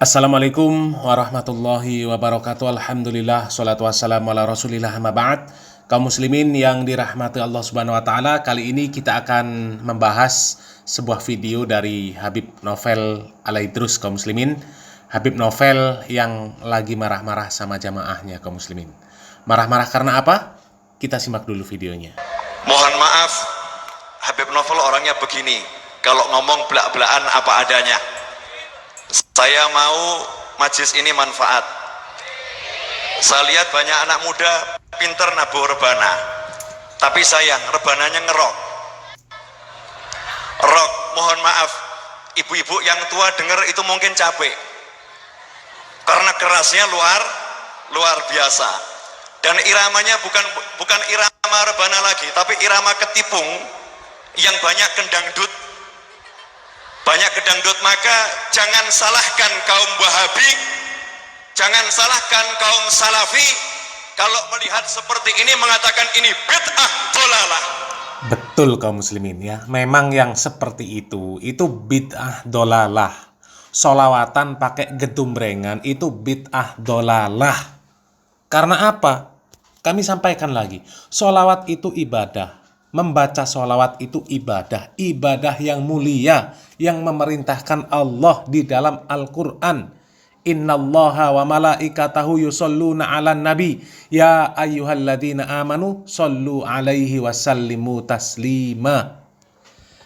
Assalamualaikum warahmatullahi wabarakatuh. Alhamdulillah, salatu wassalamu ala rasulillah, amma ba'd. Kaum muslimin yang dirahmati Allah subhanahu wa ta'ala, kali ini kita akan membahas sebuah video dari Habib Novel Alaidrus, kaum muslimin. Habib Novel yang lagi marah-marah sama jamaahnya, kaum muslimin. Marah-marah karena apa? Kita simak dulu videonya. Mohon maaf, Habib Novel orangnya begini, kalau ngomong belak-belakan apa adanya. Saya mau majlis ini manfaat. Saya lihat banyak anak muda pinter nabuh rebana, tapi sayang rebananya ngerok. Rock, mohon maaf, ibu-ibu yang tua dengar itu mungkin capek, karena kerasnya luar biasa. Dan iramanya bukan irama rebana lagi, tapi irama ketipung yang banyak kendangdut. Banyak kedangdut, maka jangan salahkan kaum Wahabi, jangan salahkan kaum Salafi kalau melihat seperti ini mengatakan ini bid'ah dhalalah. Betul kaum muslimin ya, memang yang seperti itu bid'ah dhalalah. Sholawatan pakai gedumbrengan itu bid'ah dhalalah. Karena apa? Kami sampaikan lagi, sholawat itu ibadah. Membaca sholawat itu ibadah yang mulia, yang memerintahkan Allah di dalam Al-Quran. Innallaha wa malaikatahu yusholluna ala nabi, ya ayyuhalladzina amanu shollu alaihi wasallimu taslima.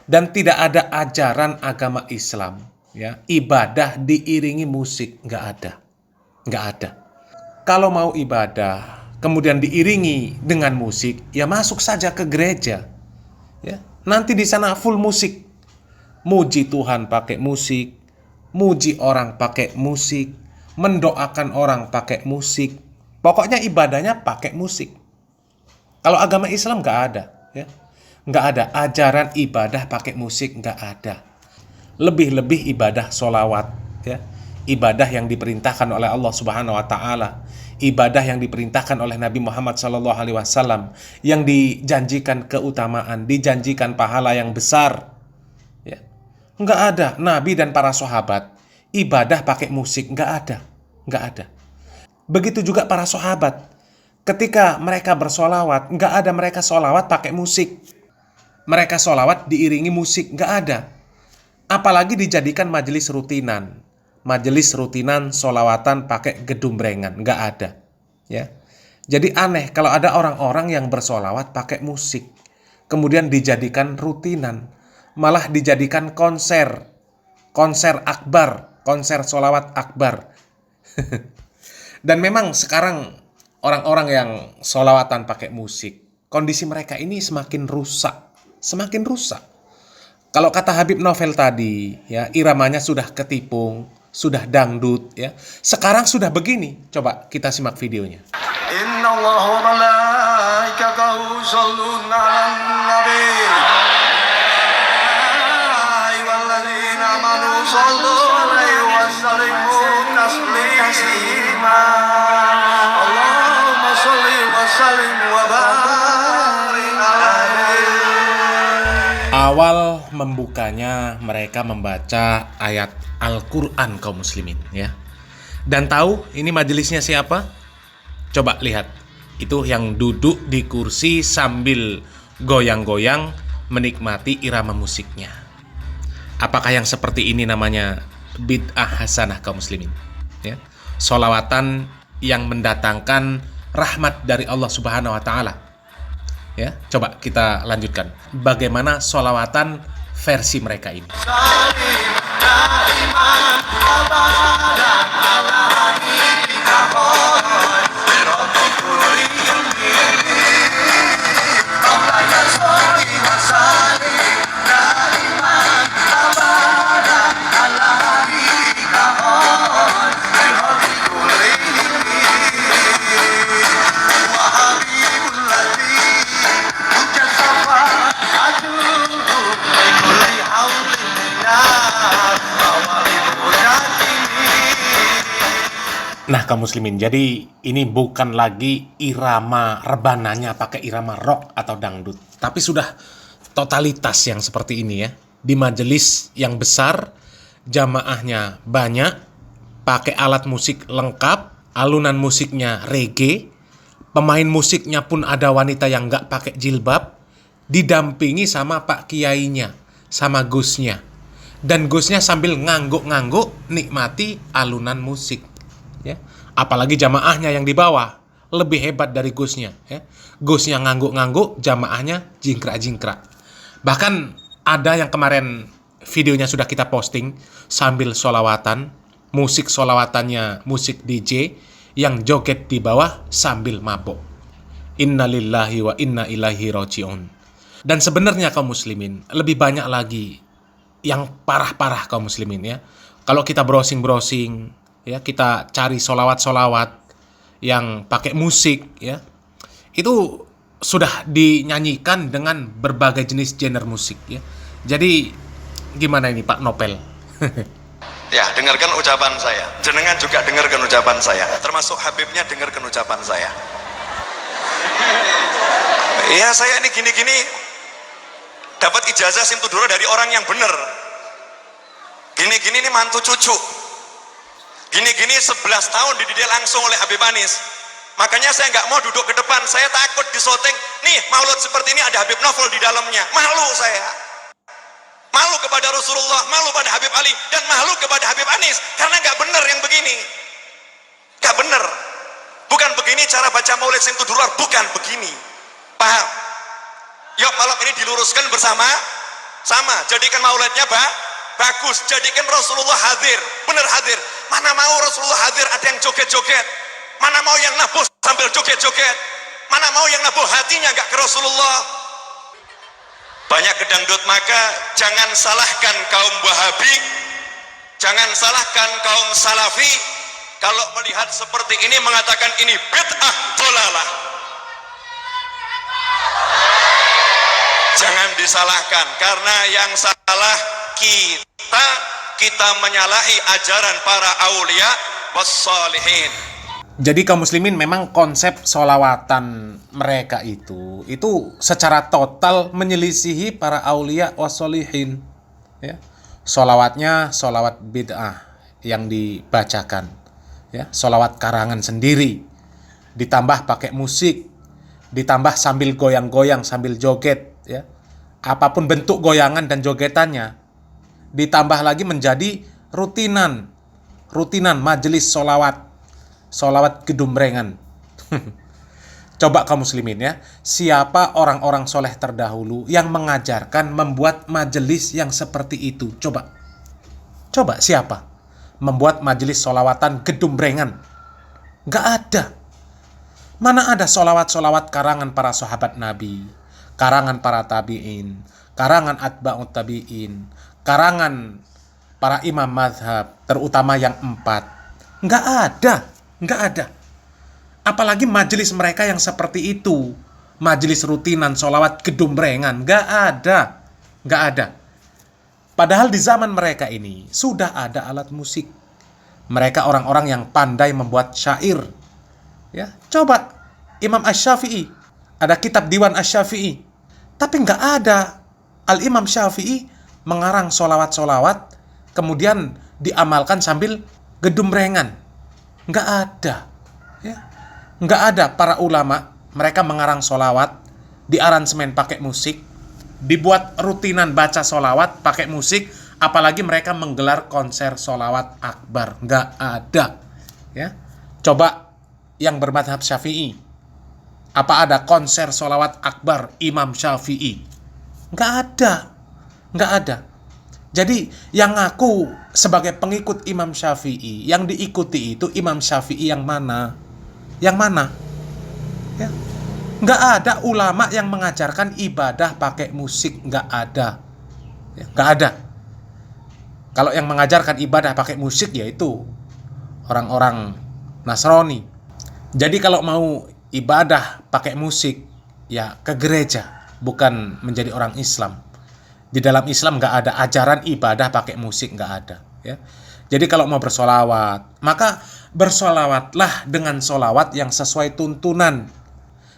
Dan tidak ada ajaran agama Islam ya, ibadah diiringi musik, nggak ada. Kalau mau ibadah kemudian diiringi dengan musik, ya masuk saja ke gereja. Ya, nanti di sana full musik. Muji Tuhan pakai musik, muji orang pakai musik, mendoakan orang pakai musik. Pokoknya ibadahnya pakai musik. Kalau agama Islam nggak ada, ya. Nggak ada ajaran ibadah pakai musik, nggak ada. Lebih-lebih ibadah sholawat, ya. Ibadah yang diperintahkan oleh Allah Subhanahu wa Ta'ala, ibadah yang diperintahkan oleh Nabi Muhammad SAW, yang dijanjikan keutamaan, dijanjikan pahala yang besar. Ya. Nggak ada Nabi dan para sahabat ibadah pakai musik, nggak ada. Begitu juga para sahabat, ketika mereka bersolawat, nggak ada mereka solawat pakai musik. Mereka solawat diiringi musik, nggak ada. Apalagi dijadikan majelis rutinan solawatan pakai gedumbrengan, nggak ada. Ya, jadi aneh kalau ada orang-orang yang bersolawat pakai musik, kemudian dijadikan rutinan, malah dijadikan konser akbar, konser solawat akbar. Dan memang sekarang orang-orang yang solawatan pakai musik, kondisi mereka ini semakin rusak. Kalau kata Habib Novel tadi, ya iramanya sudah ketipung, sudah dangdut, ya. Sekarang sudah begini. Coba kita simak videonya. Innallaha wa malaikatahu yusholluna 'alan nabi. Ayyuhalladzina amanu shollu 'alaihi wa sallimu taslima. Allahumma sholli wa sallim wa barik 'alaihi. Awal membukanya mereka membaca ayat Al-Quran, kaum muslimin, ya. Dan tahu ini majelisnya siapa? Coba lihat. Itu yang duduk di kursi sambil goyang-goyang menikmati irama musiknya. Apakah yang seperti ini namanya bid'ah hasanah, kaum muslimin? Ya. Sholawatan yang mendatangkan rahmat dari Allah Subhanahu wa Ta'ala. Ya, coba kita lanjutkan. Bagaimana sholawatan versi mereka ini? Nah, kaum muslimin, jadi ini bukan lagi irama rebananya pakai irama rock atau dangdut, tapi sudah totalitas yang seperti ini ya. Di majelis yang besar, jamaahnya banyak, pakai alat musik lengkap, alunan musiknya reggae, pemain musiknya pun ada wanita yang nggak pakai jilbab, didampingi sama Pak Kiainya, sama Gusnya. Dan Gusnya sambil ngangguk-ngangguk nikmati alunan musik. Ya. Apalagi jamaahnya yang di bawah lebih hebat dari Gusnya. Ya. Gusnya ngangguk-ngangguk, jamaahnya jingkrak-jingkrak. Bahkan ada yang kemarin videonya sudah kita posting sambil sholawatan, musik sholawatannya musik DJ yang joget di bawah sambil mabok. Innalillahi wa inna ilaihi raji'un. Dan sebenarnya kaum muslimin lebih banyak lagi yang parah-parah kaum muslimin ya. Kalau kita browsing-browsing ya, kita cari solawat-solawat yang pakai musik ya, itu sudah dinyanyikan dengan berbagai jenis genre musik ya. Jadi gimana ini Pak Nopel? Ya, dengarkan ucapan saya. Jenengan juga dengarkan ucapan saya. Termasuk Habibnya dengarkan ucapan saya. Ya, saya ini gini-gini dapat ijazah Simtudura dari orang yang benar. Gini-gini ini mantu cucu. Gini-gini 11 tahun dididik langsung oleh Habib Anis. Makanya saya nggak mau duduk ke depan. Saya takut disoting. Nih, maulud seperti ini ada Habib Novel di dalamnya. Malu saya. Malu kepada Rasulullah, malu pada Habib Ali, dan malu kepada Habib Anis. Karena nggak benar yang begini. Nggak benar. Bukan begini cara baca maulid Simtudura. Bukan begini. Paham? Yuk malam ini diluruskan bersama sama. Jadikan maulidnya bagus. Jadikan Rasulullah hadir. Benar hadir. Mana mau Rasulullah hadir ada yang joget-joget. Mana mau yang nabuh sambil joget-joget. Mana mau yang nabuh hatinya nggak ke Rasulullah. Banyak kedangdut, maka jangan salahkan kaum Wahabi, jangan salahkan kaum Salafi kalau melihat seperti ini mengatakan ini bid'ah dhalalah. Jangan disalahkan, karena yang salah kita menyalahi ajaran para aulia wassalihin. Jadi kaum muslimin memang konsep sholawatan mereka itu secara total menyelisihi para aulia wassalihin. Ya. Sholawatnya sholawat bid'ah yang dibacakan. Ya. Sholawat karangan sendiri. Ditambah pakai musik. Ditambah sambil goyang-goyang, sambil joget. Ya. Apapun bentuk goyangan dan jogetannya. Ditambah lagi menjadi rutinan majelis sholawat. Sholawat gedumrengan. Coba kaum muslimin ya, siapa orang-orang soleh terdahulu yang mengajarkan membuat majelis yang seperti itu? Coba siapa? Membuat majelis sholawatan gedumrengan? Gak ada. Mana ada sholawat-sholawat karangan para sahabat Nabi, karangan para tabi'in, karangan atba'ut tabi'in, karangan para imam mazhab, terutama yang 4. Nggak ada. Apalagi majelis mereka yang seperti itu. Majelis rutinan, sholawat gedumrengan. Nggak ada. Padahal di zaman mereka ini sudah ada alat musik. Mereka orang-orang yang pandai membuat syair. Ya, coba Imam Asy-Syafi'i. Ada kitab Diwan Asy-Syafi'i. Tapi nggak ada Al-Imam Syafi'i mengarang sholawat-sholawat kemudian diamalkan sambil gedumrengan. Nggak ada. Ya. Nggak ada para ulama, mereka mengarang sholawat, diaransemen pakai musik, dibuat rutinan baca sholawat pakai musik, apalagi mereka menggelar konser sholawat akbar. Nggak ada. Ya. Coba yang bermadhab Syafi'i, apa ada konser sholawat akbar Imam Syafi'i? Nggak ada. Jadi yang ngaku sebagai pengikut Imam Syafi'i, yang diikuti itu Imam Syafi'i yang mana? Ya. Nggak ada ulama yang mengajarkan ibadah pakai musik, nggak ada. Ya, nggak ada. Kalau yang mengajarkan ibadah pakai musik yaitu orang-orang Nasrani. Jadi kalau mau ibadah pakai musik, ya ke gereja, bukan menjadi orang Islam. Di dalam Islam nggak ada ajaran ibadah pakai musik, nggak ada. Ya. Jadi kalau mau bersolawat, maka bersolawatlah dengan solawat yang sesuai tuntunan.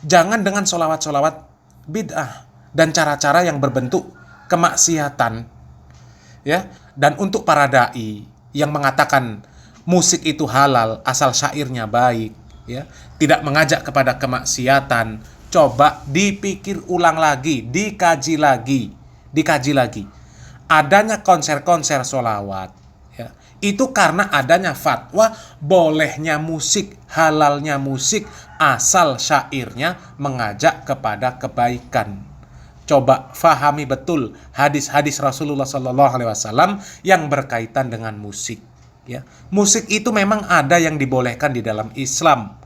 Jangan dengan solawat-solawat bid'ah dan cara-cara yang berbentuk kemaksiatan. Ya. Dan untuk para da'i yang mengatakan musik itu halal asal syairnya baik, ya, tidak mengajak kepada kemaksiatan, coba dipikir ulang lagi, dikaji lagi. Adanya konser-konser sholawat, ya, itu karena adanya fatwa bolehnya musik, halalnya musik asal syairnya mengajak kepada kebaikan. Coba fahami betul hadis-hadis Rasulullah SAW yang berkaitan dengan musik. Ya, musik itu memang ada yang dibolehkan di dalam Islam,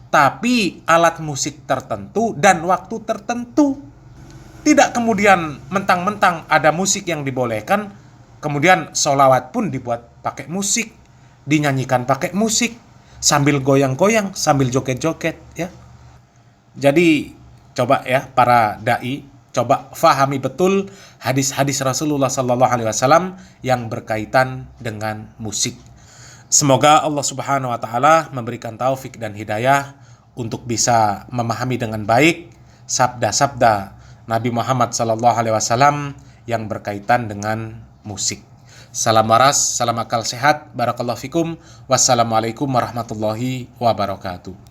tapi alat musik tertentu dan waktu tertentu. Tidak kemudian mentang-mentang ada musik yang dibolehkan, kemudian sholawat pun dibuat pakai musik, dinyanyikan pakai musik, sambil goyang-goyang, sambil joget-joget, ya. Jadi coba ya para dai, coba fahami betul hadis-hadis Rasulullah SAW yang berkaitan dengan musik. Semoga Allah Subhanahu wa taala memberikan taufik dan hidayah untuk bisa memahami dengan baik sabda-sabda Nabi Muhammad SAW yang berkaitan dengan musik. Salam waras, salam akal sehat, barakallahu fikum, wassalamualaikum warahmatullahi wabarakatuh.